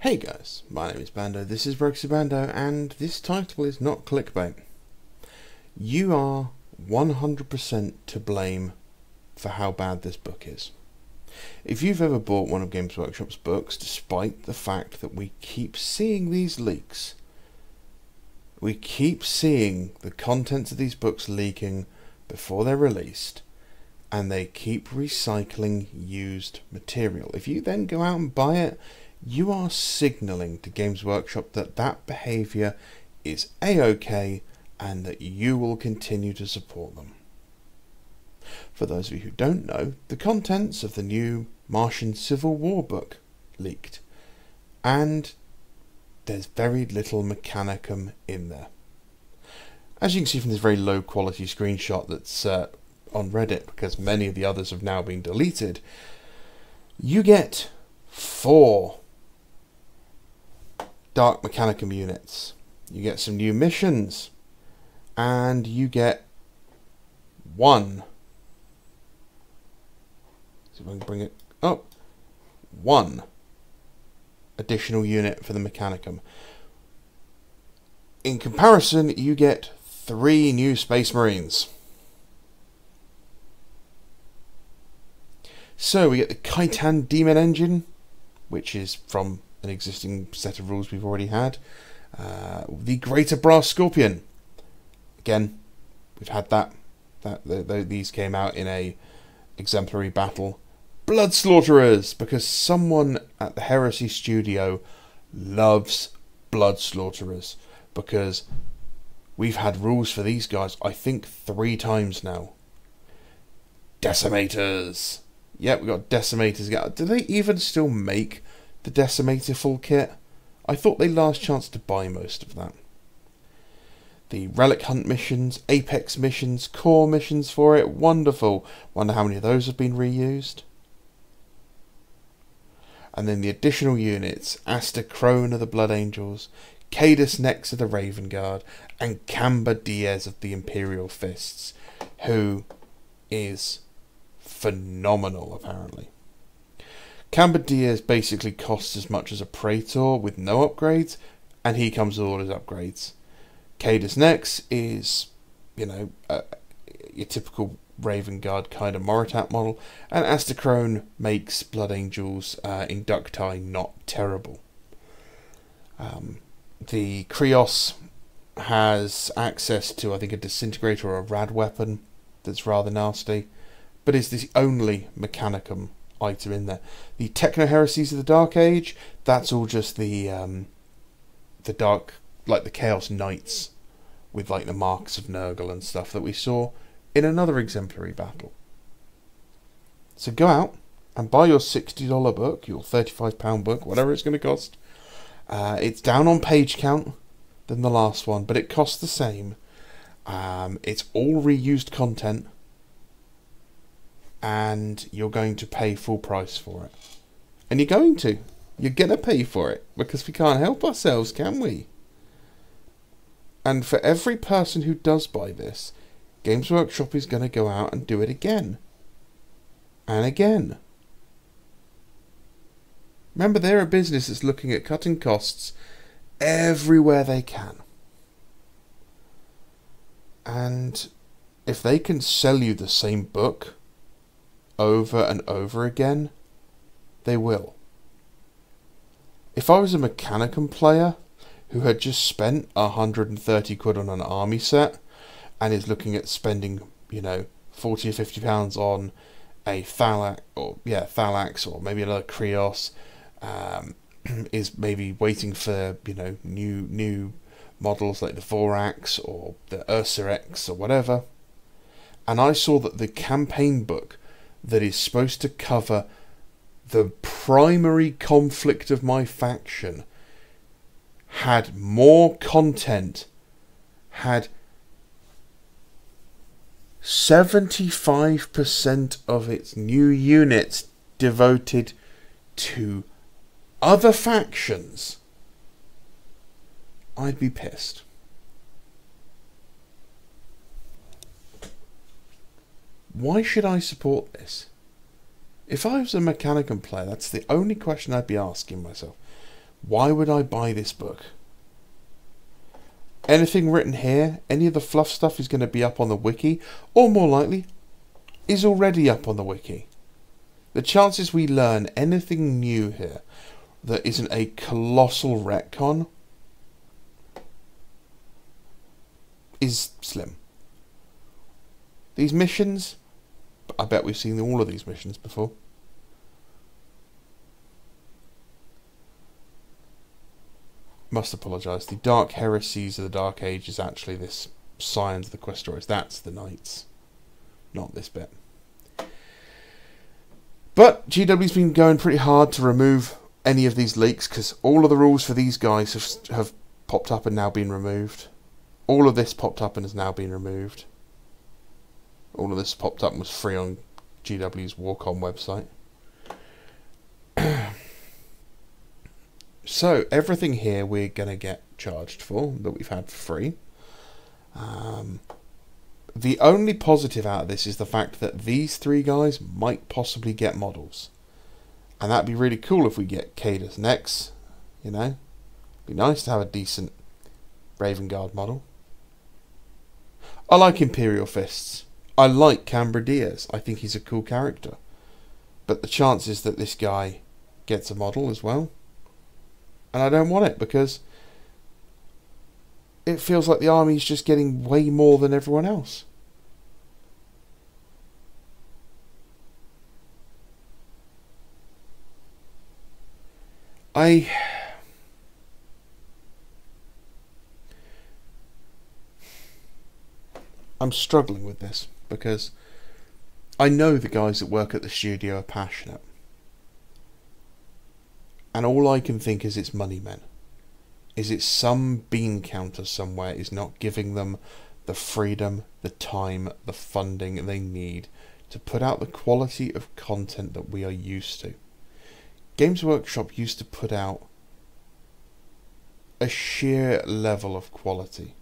Hey guys, my name is Bando, this is Roxy Bando, and this title is not clickbait. You are 100% to blame for how bad this book is. If you've ever bought one of Games Workshop's books, despite the fact that we keep seeing these leaks, we keep seeing the contents of these books leaking before they're released, and they keep recycling used material. If you then go out and buy it, you are signalling to Games Workshop that that behaviour is a-okay and that you will continue to support them. For those of you who don't know, the contents of the new Martian Civil War book leaked, and there's very little Mechanicum in there. As you can see from this very low quality screenshot that's on Reddit, because many of the others have now been deleted, you get 4 Dark Mechanicum units, you get some new missions, and you get 1, see if I can bring it up, 1 additional unit for the Mechanicum. In comparison, you get 3 new Space Marines. So we get the Khitan Demon Engine, which is from an existing set of rules we've already had. The Greater Brass Scorpion. Again, we've had that. These came out in a exemplary battle. Blood Slaughterers, because someone at the Heresy Studio loves Blood Slaughterers, because we've had rules for these guys, I think 3 times now. Decimators. Yep, we got Decimators. Do they even still make the Decimator full kit? I thought they last chance to buy most of that. The Relic Hunt missions, Apex missions, Core missions for it, wonderful. Wonder how many of those have been reused. And then the additional units, Asta Crone of the Blood Angels, Cadus Nex of the Raven Guard, and Camba Diaz of the Imperial Fists, who is phenomenal apparently. Camba Diaz basically costs as much as a Praetor with no upgrades, and he comes with all his upgrades. Cadus Nex is, you know, your typical Raven Guard kind of Moritat model, and Astacrone makes Blood Angels Inducti not terrible. The Krios has access to, I think, a Disintegrator or a Rad weapon that's rather nasty, but is the only Mechanicum item in there. The Techno Heresies of the Dark Age, that's all just the dark, like the Chaos Knights with like the marks of Nurgle and stuff that we saw in another exemplary battle. So go out and buy your $60 book, your £35 book, whatever it's going to cost. It's down on page count than the last one, but it costs the same. It's all reused content, and you're going to pay full price for it. And you're going to pay for it, because we can't help ourselves, can we? And for every person who does buy this, Games Workshop is going to go out and do it again. And again. Remember, they're a business that's looking at cutting costs everywhere they can. And if they can sell you the same book over and over again, they will. If I was a Mechanicum player who had just spent 130 quid on an army set and is looking at spending, you know, 40 or 50 pounds on a Thalax, or maybe another Krios, is maybe waiting for, you know, new models like the Vorax or the Ursarex or whatever, and I saw that the campaign book that is supposed to cover the primary conflict of my faction had more content, had 75% of its new units devoted to other factions, I'd be pissed. Why should I support this? If I was a Mechanicum player, that's the only question I'd be asking myself. Why would I buy this book? Anything written here, any of the fluff stuff is going to be up on the wiki, or more likely, is already up on the wiki. The chances we learn anything new here that isn't a colossal retcon is slim. These missions, I bet we've seen all of these missions before. Must apologise. The Dark Heresies of the Dark Age is actually this Scions of the Quest Stories. That's the Knights, not this bit. But GW's been going pretty hard to remove any of these leaks, because all of the rules for these guys have popped up and now been removed. All of this popped up and has now been removed. All of this popped up and was free on GW's Warcom website. So, everything here we're going to get charged for, that we've had for free. The only positive out of this is the fact that these three guys might possibly get models. And that'd be really cool if we get Cadus next, you know. Be nice to have a decent Raven Guard model. I like Imperial Fists. I like Cambra Diaz. I think he's a cool character. But the chances that this guy gets a model as well, and I don't want it, because it feels like the army's just getting way more than everyone else. I'm struggling with this, because I know the guys that work at the studio are passionate. And all I can think is it's money men. Is it some bean counter somewhere is not giving them the freedom, the time, the funding they need to put out the quality of content that we are used to. Games Workshop used to put out a sheer level of quality.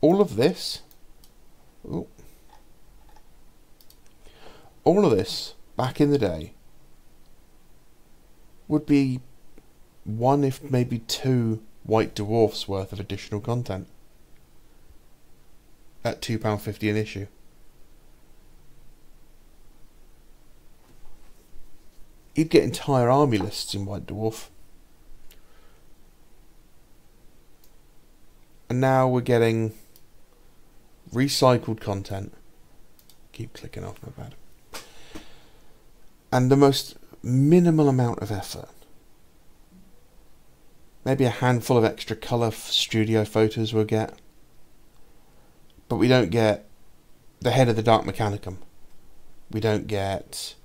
All of this, back in the day, would be one, if maybe two, White Dwarfs worth of additional content at £2.50 an issue. You'd get entire army lists in White Dwarf. And now we're getting recycled content. Keep clicking off, my bad. And the most minimal amount of effort. Maybe a handful of extra colour studio photos we'll get. But we don't get the head of the Dark Mechanicum. We don't get,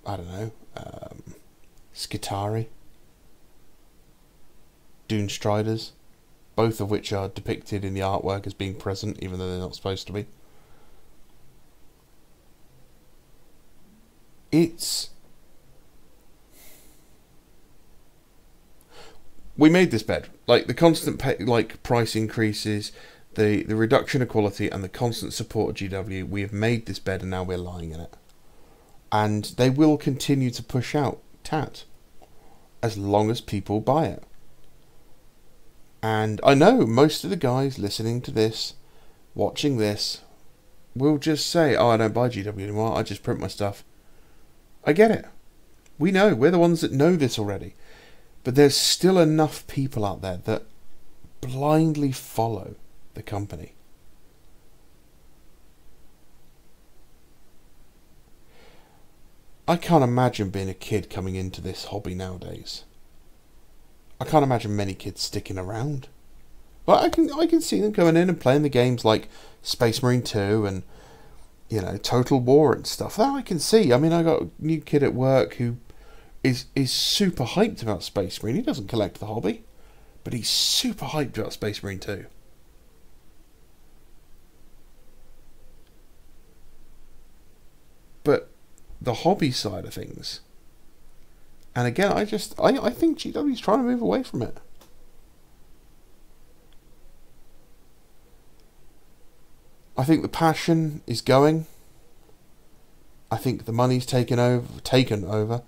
I don't know, Skitari, Dune Striders, both of which are depicted in the artwork as being present, even though they're not supposed to be. We made this bed. Like, the constant price increases, the reduction of quality, and the constant support of GW, we have made this bed and now we're lying in it. And they will continue to push out TAT as long as people buy it. And I know most of the guys listening to this, watching this, will just say, oh, I don't buy GW anymore, I just print my stuff. I get it. We know. We're the ones that know this already. But there's still enough people out there that blindly follow the company. I can't imagine being a kid coming into this hobby nowadays. I can't imagine many kids sticking around. But I can see them coming in and playing the games like Space Marine 2 and, you know, Total War and stuff. That I can see. I mean, I got a new kid at work who is super hyped about Space Marine. He doesn't collect the hobby, but he's super hyped about Space Marine 2. But the hobby side of things, and again, I think GW's trying to move away from it. I think the passion is going. I think the money's taken over,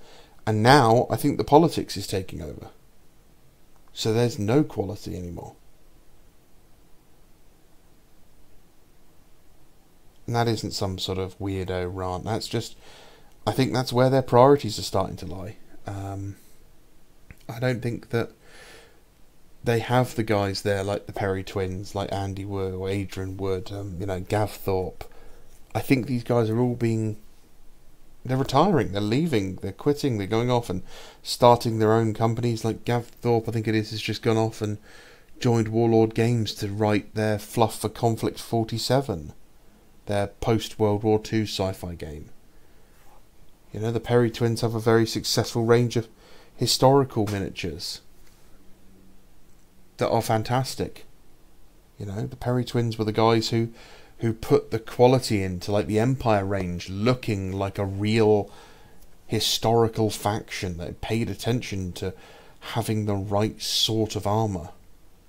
And now I think the politics is taking over. So there's no quality anymore. And that isn't some sort of weirdo rant. That's just, I think that's where their priorities are starting to lie. I don't think that they have the guys there like the Perry twins, like Andy Wood or Adrian Wood, Gav Thorpe. I think these guys are all they're retiring, they're leaving, they're quitting, they're going off and starting their own companies. Like Gav Thorpe, I think it is, has just gone off and joined Warlord Games to write their Fluff for Conflict 47, their post-World War II sci-fi game. The Perry twins have a very successful range of historical miniatures that are fantastic. The Perry twins were the guys who put the quality into like the Empire range, looking like a real historical faction that paid attention to having the right sort of armor.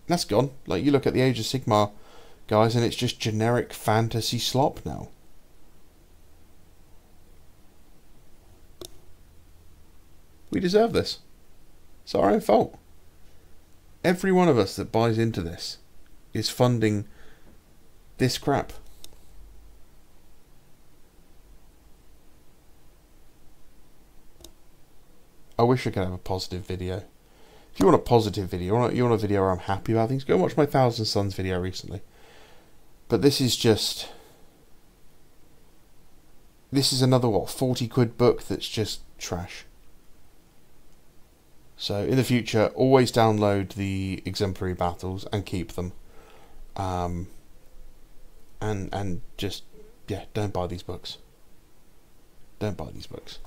That's gone. Like, you look at the Age of Sigmar guys and it's just generic fantasy slop now. We deserve this. It's our own fault. Every one of us that buys into this is funding this crap. I wish I could have a positive video. If you want a positive video, you want a video where I'm happy about things, go and watch my Thousand Suns video recently. But this is just... This is another, 40 quid book that's just trash. So in the future, always download the exemplary battles and keep them. And just, don't buy these books. Don't buy these books.